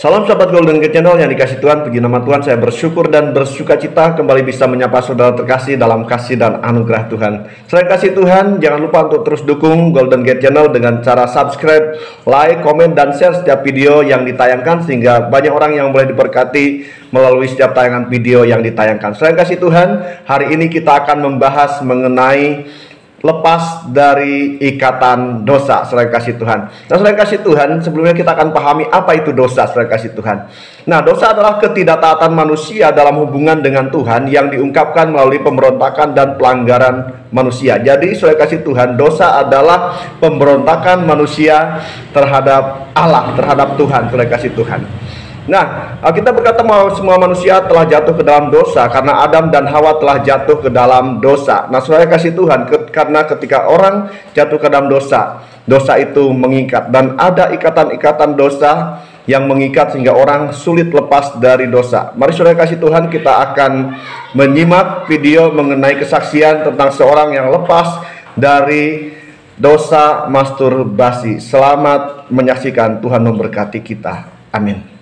Salam sahabat Golden Gate Channel yang dikasih Tuhan, puji nama Tuhan. Saya bersyukur dan bersuka cita kembali bisa menyapa saudara terkasih dalam kasih dan anugerah Tuhan. Selain kasih Tuhan, jangan lupa untuk terus dukung Golden Gate Channel dengan cara subscribe, like, komen, dan share setiap video yang ditayangkan, sehingga banyak orang yang boleh diberkati melalui setiap tayangan video yang ditayangkan. Selain kasih Tuhan, hari ini kita akan membahas mengenai lepas dari ikatan dosa. Selain kasih Tuhan. Nah, selain kasih Tuhan, sebelumnya kita akan pahami apa itu dosa. Selain kasih Tuhan, nah, dosa adalah ketidaktaatan manusia dalam hubungan dengan Tuhan yang diungkapkan melalui pemberontakan dan pelanggaran manusia. Jadi selain kasih Tuhan, dosa adalah pemberontakan manusia terhadap Allah, terhadap Tuhan. Selain kasih Tuhan. Nah, kita berkata bahwa semua manusia telah jatuh ke dalam dosa karena Adam dan Hawa telah jatuh ke dalam dosa. Nah, saya kasih Tuhan, karena ketika orang jatuh ke dalam dosa, dosa itu mengikat, dan ada ikatan-ikatan dosa yang mengikat sehingga orang sulit lepas dari dosa. Mari saudara kasih Tuhan, kita akan menyimak video mengenai kesaksian tentang seorang yang lepas dari dosa masturbasi. Selamat menyaksikan, Tuhan memberkati kita. Amin.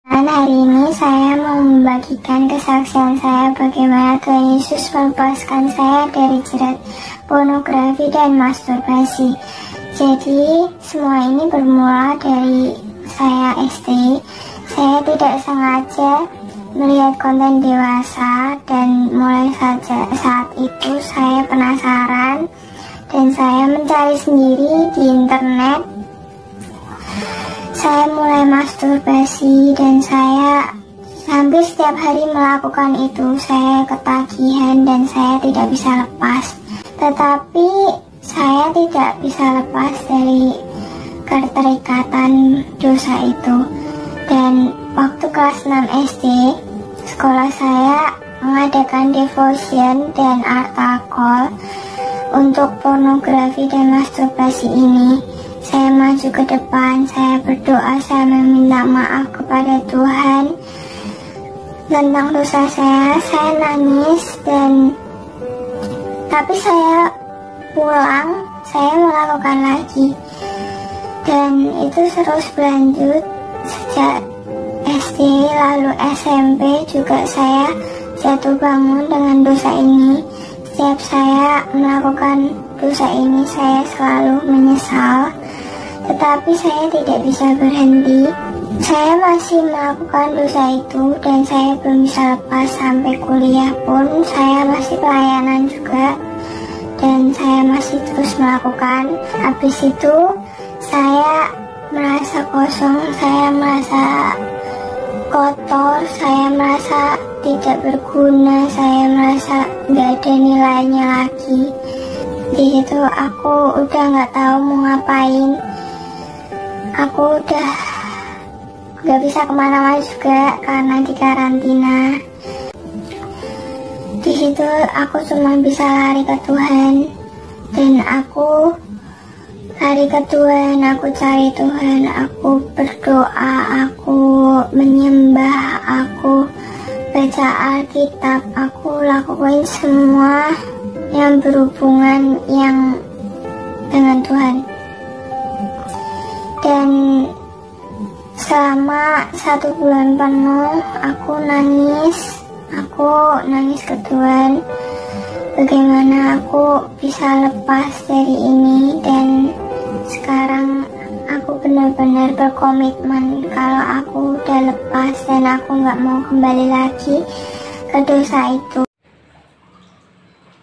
Dan hari ini saya mau membagikan kesaksian saya bagaimana Tuhan Yesus melepaskan saya dari jerat pornografi dan masturbasi. Jadi semua ini bermula dari saya SD. Saya tidak sengaja melihat konten dewasa, dan mulai saat itu saya penasaran dan saya mencari sendiri di internet. Saya mulai masturbasi dan saya hampir setiap hari melakukan itu. Saya ketagihan dan saya tidak bisa lepas. Tetapi saya tidak bisa lepas dari keterikatan dosa itu. Dan waktu kelas 6 SD, sekolah saya mengadakan devotion dan altar call untuk pornografi dan masturbasi ini. Saya maju ke depan, saya berdoa, saya meminta maaf kepada Tuhan tentang dosa saya nangis, tapi saya pulang, saya melakukan lagi, dan itu terus berlanjut sejak SD, lalu SMP juga saya jatuh bangun dengan dosa ini. Setiap saya melakukan dosa ini, saya selalu menyesal. Tetapi saya tidak bisa berhenti. Saya masih melakukan dosa itu dan saya belum bisa lepas. Sampai kuliah pun saya masih pelayanan juga, dan saya masih terus melakukan. Habis itu saya merasa kosong, saya merasa kotor, saya merasa tidak berguna, saya merasa nggak ada nilainya lagi. Di situ aku udah nggak tahu mau ngapain. Aku udah gak bisa kemana-mana juga karena di karantina. Di situ aku cuma bisa lari ke Tuhan, dan aku lari ke Tuhan, aku cari Tuhan, aku berdoa, aku menyembah, aku baca Alkitab, aku lakukan semua yang berhubungan dengan Tuhan. Dan selama 1 bulan penuh aku nangis ke Tuhan, bagaimana aku bisa lepas dari ini. Dan sekarang aku benar-benar berkomitmen kalau aku udah lepas dan aku nggak mau kembali lagi ke dosa itu.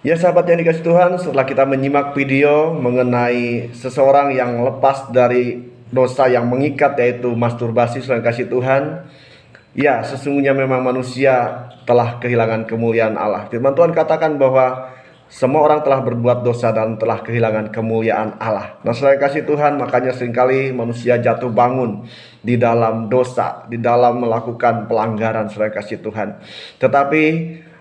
Ya sahabat yang dikasih Tuhan, setelah kita menyimak video mengenai seseorang yang lepas dari dosa yang mengikat, yaitu masturbasi, selain kasih Tuhan, ya sesungguhnya memang manusia telah kehilangan kemuliaan Allah. Firman Tuhan katakan bahwa semua orang telah berbuat dosa dan telah kehilangan kemuliaan Allah. Nah, selain kasih Tuhan, makanya seringkali manusia jatuh bangun di dalam dosa, di dalam melakukan pelanggaran selain kasih Tuhan. Tetapi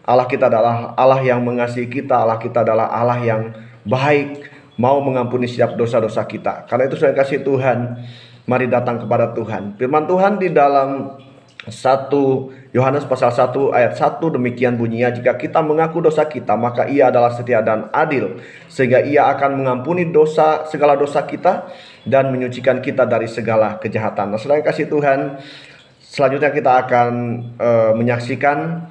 Allah kita adalah Allah yang mengasihi kita, Allah kita adalah Allah yang baik, mau mengampuni setiap dosa-dosa kita. Karena itu saya kasih Tuhan, mari datang kepada Tuhan. Firman Tuhan di dalam 1 Yohanes pasal 1 ayat 1 demikian bunyinya, jika kita mengaku dosa kita, maka Ia adalah setia dan adil, sehingga Ia akan mengampuni segala dosa kita dan menyucikan kita dari segala kejahatan. Nah, saudara yang kasih Tuhan, selanjutnya kita akan menyaksikan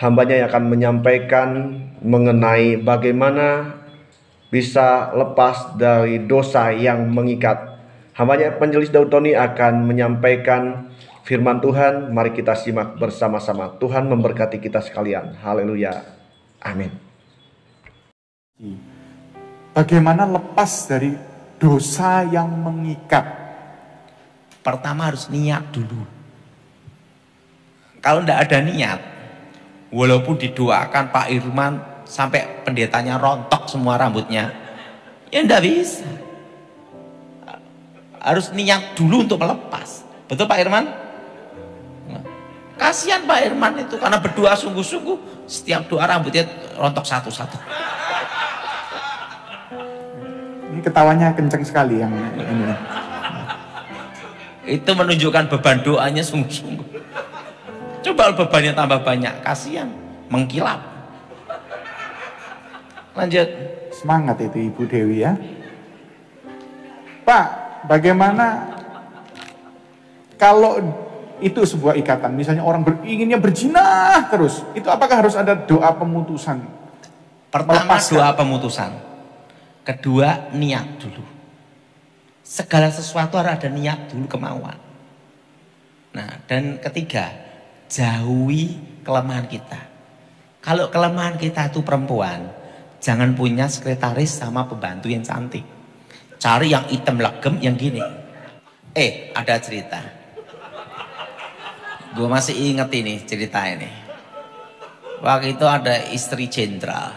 hambanya yang akan menyampaikan mengenai bagaimana bisa lepas dari dosa yang mengikat. Hambanya Evangelis Daud Tony akan menyampaikan firman Tuhan. Mari kita simak bersama-sama. Tuhan memberkati kita sekalian. Haleluya. Amin. Bagaimana lepas dari dosa yang mengikat? Pertama harus niat dulu. Kalau tidak ada niat, walaupun didoakan Pak Irman sampai pendetanya rontok semua rambutnya, ya tidak bisa. Harus niat dulu untuk melepas. Betul Pak Irman? Kasihan Pak Irman itu karena berdoa sungguh-sungguh, setiap doa rambutnya rontok satu-satu. Ini ketawanya kenceng sekali yang ini. Itu menunjukkan beban doanya sungguh-sungguh. Coba bebannya tambah banyak, kasihan, mengkilap. Lanjut. Semangat itu Ibu Dewi ya. Pak, bagaimana kalau itu sebuah ikatan, misalnya orang inginnya berzinah terus, itu apakah harus ada doa pemutusan? Pertama doa pemutusan, kedua niat dulu. Segala sesuatu harus ada niat dulu, kemauan. Nah, dan ketiga, jauhi kelemahan kita. Kalau kelemahan kita itu perempuan, jangan punya sekretaris sama pembantu yang cantik. Cari yang hitam legem, yang gini. Ada cerita. Gue masih inget ini cerita ini. Waktu itu ada istri jenderal.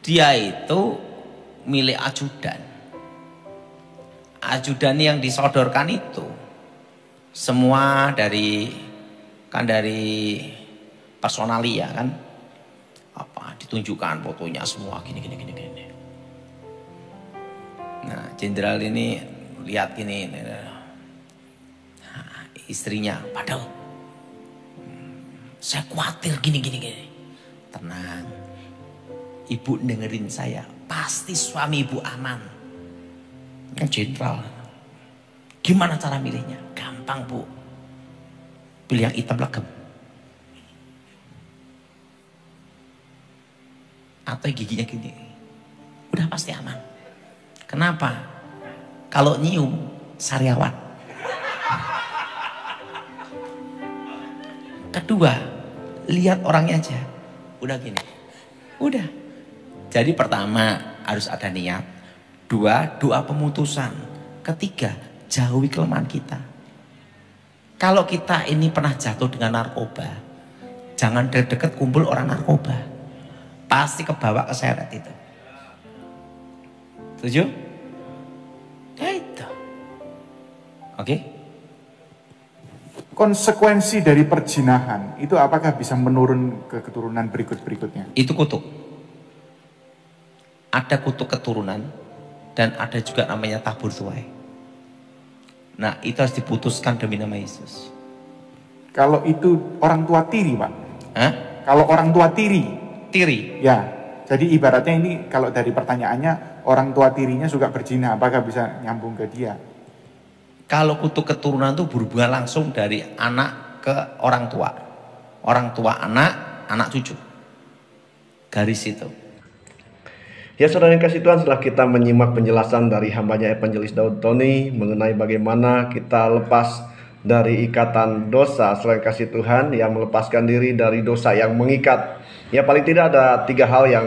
Dia itu milik ajudan. Ajudan yang disodorkan itu semua dari personalia kan. Apa ditunjukkan fotonya semua gini. Nah, jenderal ini lihat gini. Istrinya, padahal saya khawatir gini. Tenang, ibu dengerin saya, pasti suami ibu aman. Kan jenderal. Gimana cara milihnya? Gampang bu, pilih yang hitam legem. Atau giginya gini, udah pasti aman. Kenapa? Kalau nyium sariawan. Kedua, lihat orangnya aja. Udah gini. Udah. Jadi pertama harus ada niat. Dua, doa pemutusan. Ketiga, jauhi kelemahan kita. Kalau kita ini pernah jatuh dengan narkoba, jangan deket kumpul orang narkoba. Pasti kebawa keseret itu. Setuju? Ya itu. Oke? Konsekuensi dari perzinahan itu apakah bisa menurun ke keturunan berikutnya? Itu kutuk. Ada kutuk keturunan dan ada juga namanya tabur tuai. Nah, itu harus diputuskan demi nama Yesus. Kalau itu orang tua tiri, Pak. Hah? Kalau orang tua tiri. Tiri. Ya. Jadi ibaratnya ini kalau dari pertanyaannya orang tua tirinya juga berzina, apakah bisa nyambung ke dia? Kalau kutuk keturunan itu berhubungan langsung dari anak ke orang tua. Orang tua anak, anak cucu. Garis itu. Ya saudara yang kasih Tuhan, setelah kita menyimak penjelasan dari hambanya Evangelis Daud Tony mengenai bagaimana kita lepas dari ikatan dosa, saudara yang kasih Tuhan, yang melepaskan diri dari dosa yang mengikat. Ya paling tidak ada 3 hal yang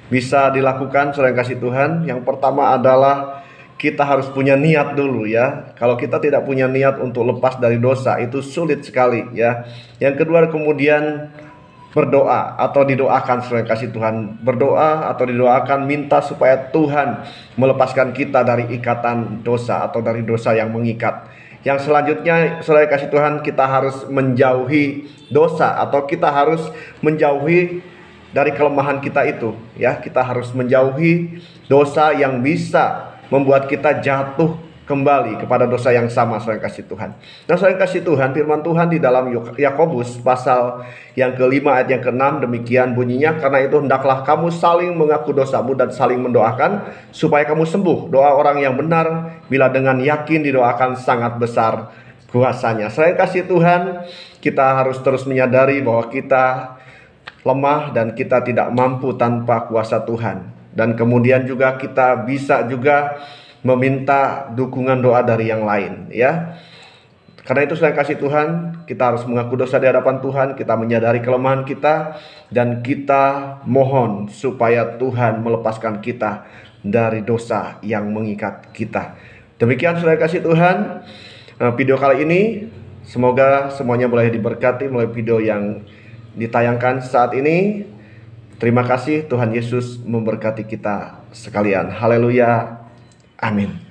bisa dilakukan saudara yang kasih Tuhan. Yang pertama adalah kita harus punya niat dulu ya. Kalau kita tidak punya niat untuk lepas dari dosa, itu sulit sekali ya. Yang kedua kemudian berdoa atau didoakan saudara yang kasih Tuhan. Berdoa atau didoakan minta supaya Tuhan melepaskan kita dari ikatan dosa atau dari dosa yang mengikat. Yang selanjutnya saudara yang kasih Tuhan, kita harus menjauhi dosa atau kita harus menjauhi dari kelemahan kita itu ya. Kita harus menjauhi dosa yang bisa membuat kita jatuh kembali kepada dosa yang sama, saudara kasih Tuhan. Nah, saudara kasih Tuhan, firman Tuhan di dalam Yakobus pasal yang kelima ayat yang ke-6 demikian bunyinya, karena itu hendaklah kamu saling mengaku dosamu dan saling mendoakan supaya kamu sembuh. Doa orang yang benar bila dengan yakin didoakan sangat besar kuasanya. Saudara kasih Tuhan, kita harus terus menyadari bahwa kita lemah dan kita tidak mampu tanpa kuasa Tuhan. Dan kemudian juga kita bisa juga meminta dukungan doa dari yang lain, ya. Karena itu saya kasih Tuhan, kita harus mengaku dosa di hadapan Tuhan, kita menyadari kelemahan kita, dan kita mohon supaya Tuhan melepaskan kita dari dosa yang mengikat kita. Demikian saya kasih Tuhan, video kali ini. Semoga semuanya boleh diberkati melalui video yang ditayangkan saat ini. Terima kasih, Tuhan Yesus memberkati kita sekalian. Haleluya. Amin.